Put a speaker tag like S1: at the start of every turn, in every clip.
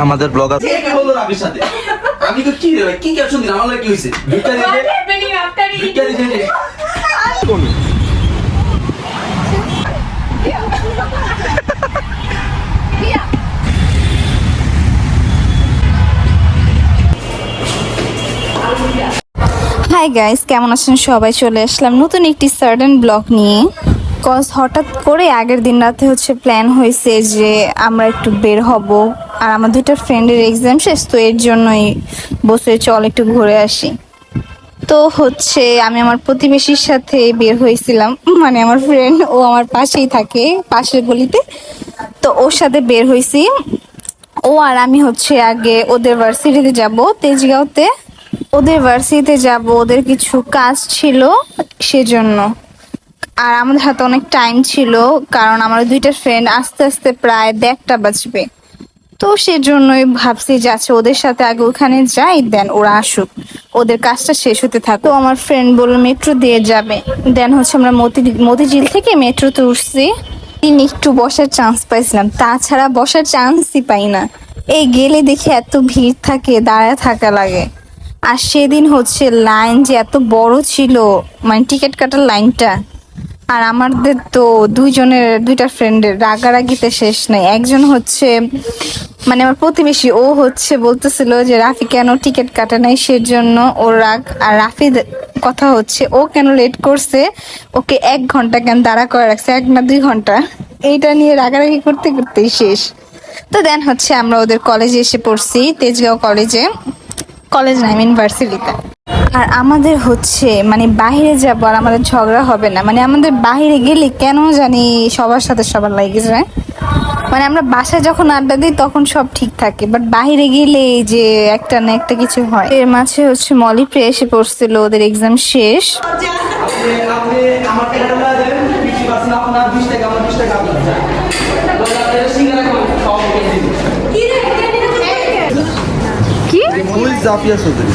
S1: আমাদের ব্লগার আমি তো কি রে কি ক্যাপশন দিলাম আমার কি হইছে
S2: হাই গাইস, কেমন আছেন সবাই? চলে আসলাম নতুন একটি সার্টেন ব্লগ নিয়ে। কজ হঠাৎ করে আগের দিন রাতে প্ল্যান হয়েছে যে আমরা একটু বের হব, আর আমার দুইটা ফ্রেন্ডের এক্সাম শেষ, তো এর জন্যই বসে চল একটু ঘুরে আসি। তো আমি আমার প্রতিবেশীর সাথে বের হয়েছিলাম, মানে আমার ফ্রেন্ড, ও আমার পাশেই থাকে, পাশের গলিতে। তো ওর সাথে বের হয়েছি। ও আর আমি আগে ওদের ভার্সিটিতে যাব, তেজগাঁওতে। ওদের ভার্সিটিতে যাব, ওদের কিছু কাজ ছিল সেজন্য। আর আমাদের হাতে অনেক টাইম ছিল, কারণ আমার দুইটা ফ্রেন্ড আস্তে আস্তে প্রায় 1:30 বাজবে। তো সেজন্যই ভাবছি যাচ্ছে ওদের সাথে আগে ওখানে যাই, দেন ওরা আসুক, ওদের কাজটা শেষ হতে থাকো। তো আমার ফ্রেন্ড বললো মেট্রো দিয়ে যাবে, দেন আমরা মতিঝিল থেকে মেট্রোতে উঠছি। একটু বসার চান্স পাইছিলাম, তাছাড়া বসার চান্সই পাই না। এই গেলে দেখি এত ভিড় থাকে, দাঁড়ায় থাকা লাগে। আর সেদিন লাইন যে এত বড় ছিল, মানে টিকিট কাটার লাইনটা। আর আমাদের তো দুইটা ফ্রেন্ডের রাগারাগিতে শেষ নাই। একজন মানে আমার প্রতিবেশী, ও বলতেছিল যে রাফি কেন টিকিট কাটে নাই, সেজন্য ওর রাগ। আর রাফির কথা ও কেন লেট করছে, ওকে 1 ঘন্টা কেন দাঁড়া করে রাখছে, 1 না 2 ঘন্টা, এইটা নিয়ে রাগারাগি করতে করতেই শেষ। তো দেন আমরা ওদের কলেজে এসে পড়ছি, তেজগাঁও কলেজে। কলেজ না, ইউনিভার্সিটিতে। আর আমাদের মানে বাহিরে যাবো আর আমাদের ঝগড়া হবে না, মানে আমাদের বাহিরে গেলে কেন জানি সবার সাথে সবার লাগে যায়। মানে আমরা বাসায় যখন আড্ডা দিই তখন সব ঠিক থাকে, বাট বাহিরে গেলে যে একটা না একটা কিছু হয়। এর মাঝে মলি প্রে এসে পড়ছিল, ওদের এক্সাম শেষ। কি
S1: জাফিয়া চৌধুরী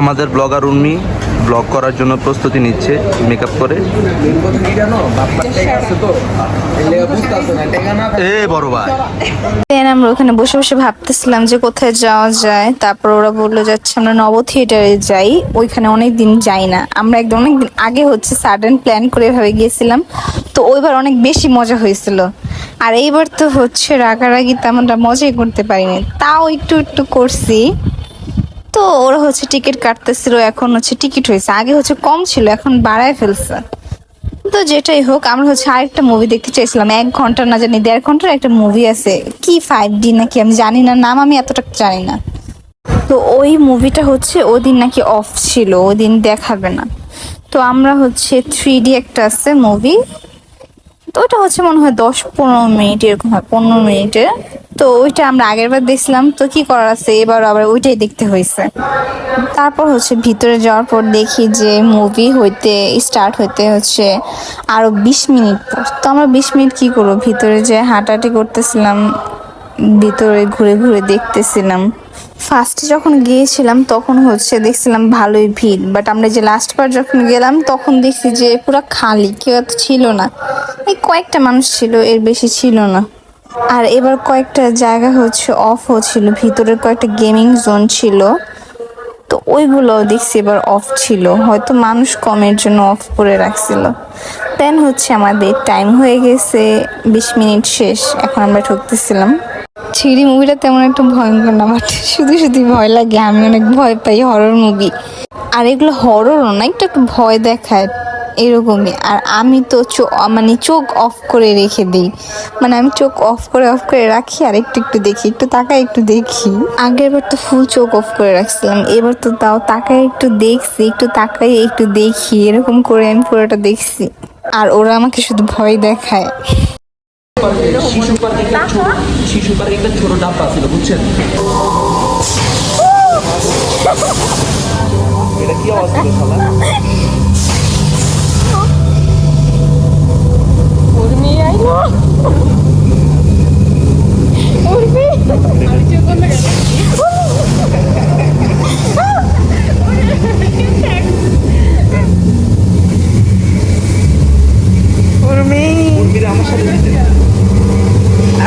S1: আমাদের ব্লগার উর্মি ব্লগ করার জন্য প্রস্তুতি নিচ্ছে, মেকআপ করে। বড় ভাই,
S2: আমরা ওখানে বসে বসে ভাবতেছিলাম যে কোথায় যাওয়া যায়। তারপর ওরা বললো যাচ্ছে আমরা নব থিয়েটারে যাই, ওইখানে অনেকদিন যাই না আমরা। অনেকদিন আগে সাডেন প্ল্যান করে এভাবে গিয়েছিলাম, তো ওইবার অনেক বেশি মজা হয়েছিল। আর এইবার তো রাগারাগি তেমনটা মজাই করতে পারিনি, তাও একটু একটু করছি। তো ওরা টিকিট কাটতেছিল, এখন টিকিট হয়েছে, আগে কম ছিল, এখন বাড়ায় ফেলছে। তো যেটাই হোক, আমরা আরেকটা মুভি দেখতে চাইছিলাম, 1 ঘন্টা না জানি 1.5 ঘন্টার একটা মুভি আছে, কি 5D নাকি, আমি জানি না নাম, আমি এতটা জানি না। তো ওই মুভিটা ওই দিন নাকি অফ ছিল, ওই দিন দেখাবে না। তো আমরা 3D একটা আছে মুভি, তো ওটা মনে হয় 10-15 মিনিট এরকম হয়, 15 মিনিটের। তো ওইটা আমরা আগের বার দেখছিলাম, তো কি করার আছে, এবার আবার ওইটাই দেখতে হয়েছে। তারপর ভিতরে যাওয়ার পর দেখি যে মুভি স্টার্ট হইতে আরো 20 মিনিট পর। তো আমরা 20 মিনিট কি করবো, ভিতরে যে হাঁটাহাঁটি করতেছিলাম, ভিতরে ঘুরে ঘুরে দেখতেছিলাম। ফার্স্টে যখন গিয়েছিলাম তখন দেখছিলাম ভালোই ভিড়, বাট আমরা যে লাস্ট বার যখন গেলাম তখন দেখছি যে পুরো খালি, কেউ এত ছিল না, এই কয়েকটা মানুষ ছিল, এর বেশি ছিল না। আর এবার কয়েকটা জায়গা অফ হচ্ছিল, ভিতরের কয়েকটা গেমিং জোন ছিল, তো ওইগুলো দেখছি এবার অফ ছিল, হয়তো মানুষ কমের জন্য অফ করে রাখছিল। দেন আমাদের টাইম হয়ে গেছে, 20 মিনিট শেষ, এখন আমরা ঢুকতেছিলাম। 3D মুভিটা তেমন একটা ভয়ঙ্কর না, বাট শুধু শুধু ভয় লাগে, আমি অনেক ভয় পাই হরর মুভি। আর এগুলো হররও না, একটু একটু ভয় দেখায় এরকমই। আর আমি তো মানে চোখ অফ করে রেখে দিই, মানে আমি চোখ অফ করে রাখি, আর একটু একটু দেখি, একটু তাকাই একটু দেখি। আগের বার তো ফুল চোখ অফ করে রাখছিলাম, এবার তো তাও তাকাই একটু দেখছি, একটু তাকাই একটু দেখি, এরকম করে আমি পুরোটা দেখছি। আর ওরা আমাকে শুধু ভয় দেখায়।
S1: শিশু পার্কে একটা ছোট ডাব্বা ছিল, বুঝছেন? এটা কি আওয়াজ ছিল শালা? উর্মি আইলো, উর্মি আমি যে কোন গেল।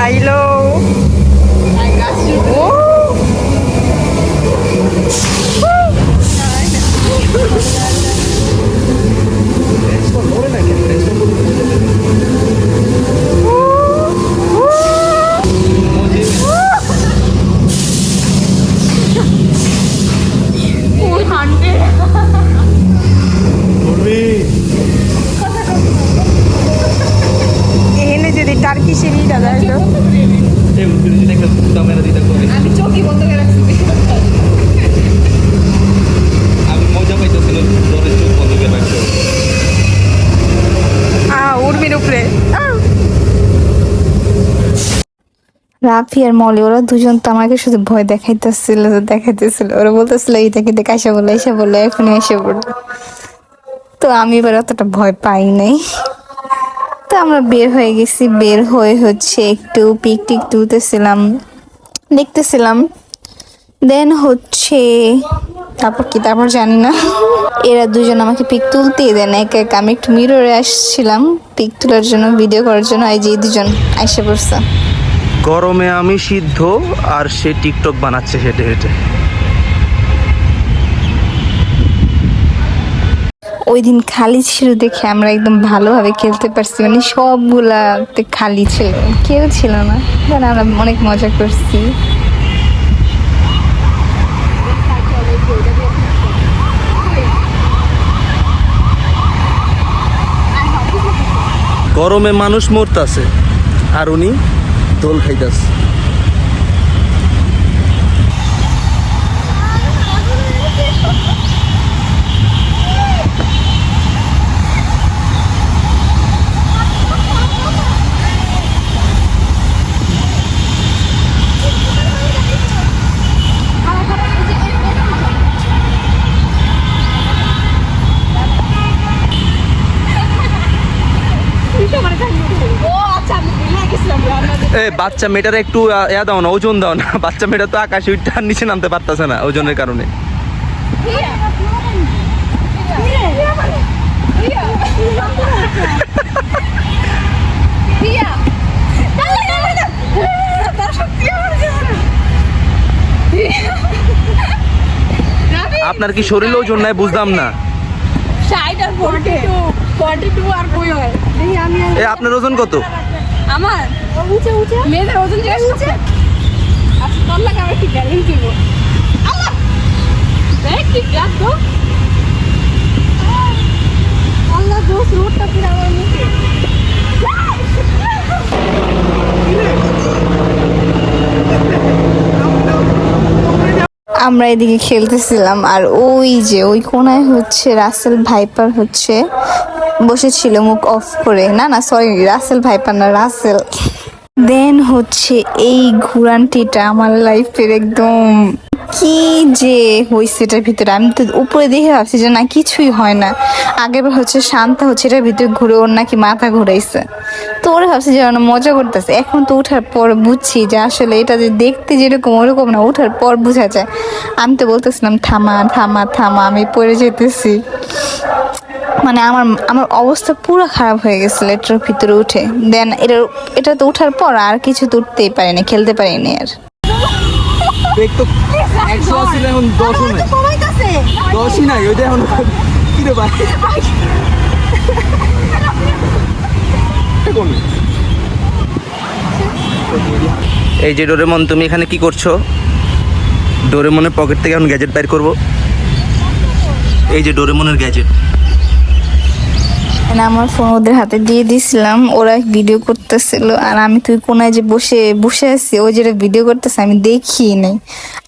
S2: আইলো এখানে যদি টার্কি সিঁড়ি দাদা হলো
S3: আমি চোখই বন্ধ করে রাখছি
S1: আমি মজা পাইতেছিলাম ধরে চোখ বন্ধ করে রাখছো।
S2: উর্মির উপরে রাফি আর মলি ওরা দুজন তো আমাকে শুধু ভয় দেখাইতেছিল ওরা বলতেছিল এইটা কিন্তু কাইসা বলে এসে বলে এখনই এসে বললো। তো আমি এবার অতটা ভয় পাই নাই। তো আমরা বের হয়ে গেছি, বের হয়ে হচ্ছে একটু পিক টিক তুলতেছিলাম, দেখতেছিলাম। দেন হচ্ছে তারপর জানি না, এরা দুজন আমাকে পিক তুলতেই দেন এক এক। আমি একটু মিররে আসছিলাম পিক তোলার জন্য, ভিডিও করার জন্য। এই যে এই দুজন আইসা পড়ছে।
S1: গরমে আমি সিদ্ধ আর সে টিকটক বানাচ্ছে হেঁটে হেঁটে।
S2: ওই দিন খালি ছিল দেখে আমরা একদম ভালোভাবে খেলতে পারছি, মানে সবগুলাতে খালি ছিল, কেউ ছিল না। দেন আমরা অনেক মজা করছি।
S1: গরমে মানুষ মরতাছে আর উনি দোল খাইতাছে। বাচ্চা মেয়েটার একটু ইয়া দাও না, ওজন দাও না। বাচ্চা মেয়েটা তো আকাশে উঠতে নিচে নামতে পারতেছে না ওজনের কারণে। আপনার কি শরীরে ওজন নাই বুঝলাম না। আপনার ওজন কত?
S3: আমার মেয়েদের ওজন জিজ্ঞেস আচ্ছা তোর লাগে আমার ঠিক গ্যারেন্টি দিব। আল্লাহ দেখ কি গাছ গো, আল্লাহ দোষ রোডটা পুরো আমার মুখে।
S2: আমরা এদিকে খেলতেছিলাম আর ওই যে ওই কোনায় হচ্ছে রাসেল ভাইপার হচ্ছে বসেছিল মুখ অফ করে। না সরি, রাসেল ভাইপার না, রাসেল। দেন হচ্ছে এই ঘুরানটিটা আমার লাইফের একদম কি যে হয়েছে এটার ভিতরে। আমি তো উপরে দেখে ভাবছি যে না কিছুই হয় না। আগেরবার হচ্ছে শান্তা হচ্ছে এটার ভিতরে ঘুরে ওর নাকি মাথা ঘুরাইছে, তো ওরা ভাবছি যে মজা করতেছে। এখন তো উঠার পর বুঝছি যে আসলে এটা যে দেখতে যেরকম ওরকম না, উঠার পর বোঝা যায়। আমি তো বলতেছিলাম থামা থামা থামা, আমি পড়ে যেতেছি। মানে আমার অবস্থা পুরো খারাপ হয়ে গেছিল এটার ভিতরে উঠে। দেন এটা তো উঠার পর আর কিছু তো উঠতেই পারিনি, খেলতে পারিনি আর।
S1: দেখ তো 100 ছিল এখন 10 নাই, 10ই নাই। ওইটা এখন কি রে ভাই, এই যে ডোরেমন তুমি এখানে কি করছো? ডোরেমনের পকেট থেকে এখন গ্যাজেট বের করব। এই যে ডোরেমনের গ্যাজেট,
S2: আমার ফোন ওদের হাতে দিয়ে দিছিলাম, ওরা ভিডিও করতেছিল আর আমি তুই কোনায় যে বসে বসে আছি, ওই যেটা ভিডিও করতেছে আমি দেখি নাই।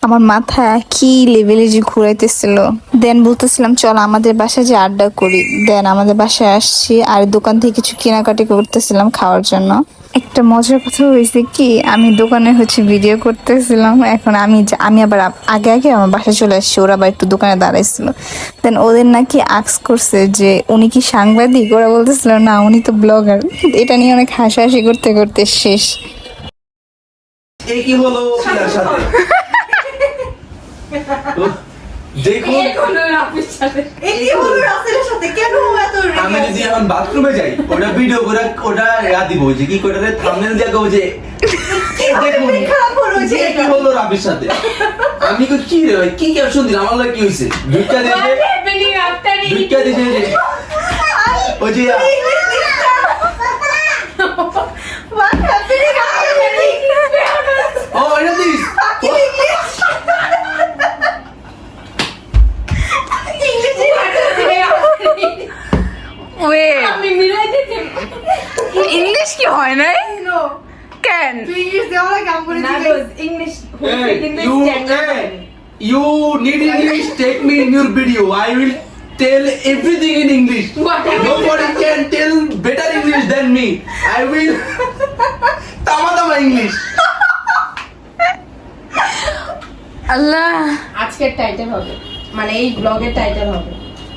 S2: আমার মাথা কি লেভেলে যে ঘুরাইতেছিল। দেন বলতেছিলাম চল আমাদের বাসায় যে আড্ডা করি। দেন আমাদের বাসায় আসছি আর দোকান থেকে কিছু কেনাকাটি করতেছিলাম খাওয়ার জন্য। একটা মজার কথা হয়েছে কি, আমি দোকানে হচ্ছে ভিডিও করতেছিলাম। এখন আমি আবার আগে আমার বাসায় চলে আসছি, ওরা আবার একটু দোকানে দাঁড়াইছিল। দেন ওদের নাকি আস্ক করছে যে উনি কি সাংবাদিক, ওরা বলতেছিল না উনি তো ব্লগার। এটা নিয়ে অনেক হাসাহাসি করতে করতে শেষ।
S1: এই কি হলো পিয়ার সাথে? দেখুন
S3: কোনো রাফির সাথে
S4: এই হলো রাসেলের সাথে কেন ও এত রেগে
S1: আমি
S4: আছে?
S1: যদি এখন বাথরুমে যাই ওটা ভিডিও করে ওটা দিব যে কি করে থাম্বনেল দিয়ে কও যে দেখুন
S4: খারাপ হলো যে
S1: যে কি হলো রাফির সাথে আমি কই কি রে ভাই কি ক্যাপশন দিলাম আমার লাগে কি হইছে ভিক্ষা
S3: What
S1: দিয়েছে
S3: happening after
S1: ভিক্ষা দিয়েছে যে ওই যে
S4: What happening?
S1: ও এটা দিস
S2: ওয়ে
S3: আমি মিলাই দিতে
S2: ইংলিশ কি হয় নাই কেন
S4: তুই ইংলিশ দেওয়া লাগে কাম করে
S3: না
S4: দিবি।
S3: রোজ English
S1: you need English take me in your video I will tell everything in English nobody can tell better English than me I will tama English
S2: আল্লাহ
S3: আজকের টাইটেল হবে মানে এই ব্লগের টাইটেল হবে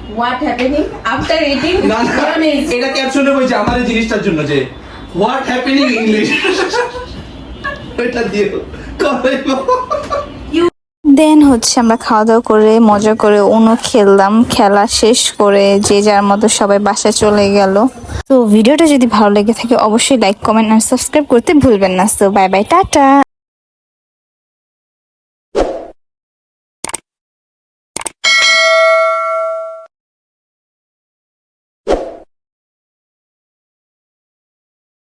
S3: হোয়াট হ্যাপেনিং আফটার ইটিং
S1: না না এটা ক্যাপশনে বলছে আমার এই জিনিসটার জন্য যে হোয়াট হ্যাপেনিং ইংলিশ এটা দিও করে
S2: দেন হচ্ছে আমরা খাওয়া দাওয়া করে মজা করে উনো খেললাম খেলা শেষ করে যে যার মতো সবাই বাসায় চলে গেল তো ভিডিওটা যদি ভালো লেগে থাকে অবশ্যই লাইক কমেন্ট আর সাবস্ক্রাইব করতে ভুলবেন না তো বাই বাই টাটা